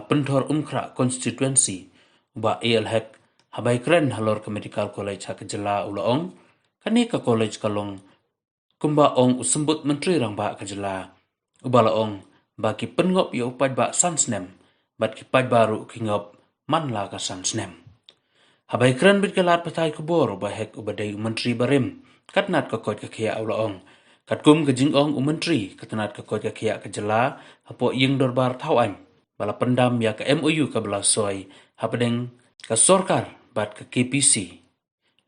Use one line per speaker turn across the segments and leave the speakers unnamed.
penthor umkra constituency uba HEK habai kren halor ke medical college hakajela ulaong kani ka college kalong kumba ong usembut menteri rangba kajela ubala ong baki pengop yo upaj ba sansnem bat ki paj baru kingop manla ka sansnem habai kren bit kelat patai kubor uba HEK uba dai menteri barim katnat ka koj ka khia ulaong katkum ke jingong menteri katnat ka koj ka khia kajela hapo ying dorbar thawang bala pyndam ya ka MOU ka bala soy hapadeng ka Sorkar bat ka KPC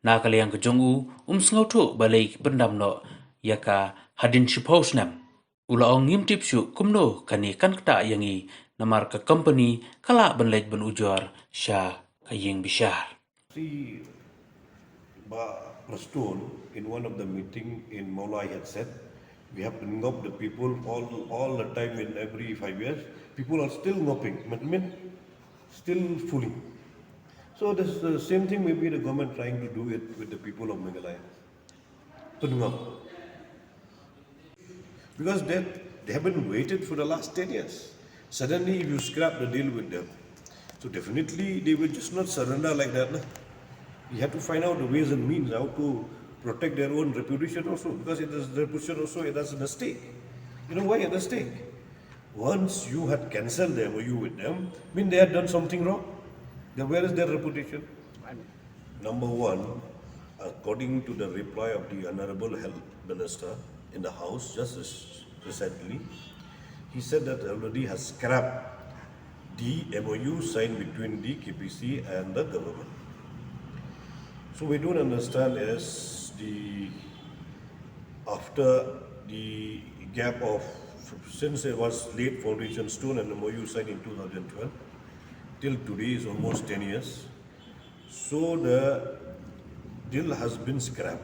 na kaliang ka jongu sngautu balei pyndam no ya ka hadin shiposnam ulaong ngimtip syu kumno kani kan kta yangi namar ka company kala banlej ban ujor sha ka ying bishar.
See, Prastun, in one of the meeting in Balei had said, we have to ngop the people all the time in every 5 years. People are still ngoping, still fooling. So this the same thing maybe the government trying to do it with the people of Meghalaya. Ngop. Because they haven't waited for the last 10 years. Suddenly you scrap the deal with them. So definitely they will just not surrender like that. Na? You have to find out the ways and means how to protect their own reputation also, because it is their reputation also, it is a stake. You know why it is a stake? Once you had cancelled the MOU with them, mean they had done something wrong. Then where is their reputation? Number one, according to the reply of the Honorable Health Minister in the House just recently, he said that already has scrapped the MOU signed between the KPC and the government. So we don't understand is after the gap of, since it was laid foundation stone and MOU signed in 2012, till today is almost 10 years. So the deal has been scrapped.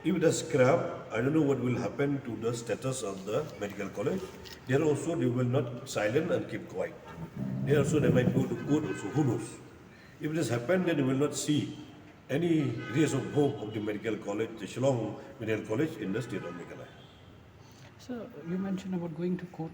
If it is scrapped, I don't know what will happen to the status of the medical college. There also they will not silent and keep quiet. There also they might go to court also, who knows. If this happens, then we will not see any rays of hope of the medical college, the Shillong Medical College in the state of Meghalaya.
So you mentioned about going to court.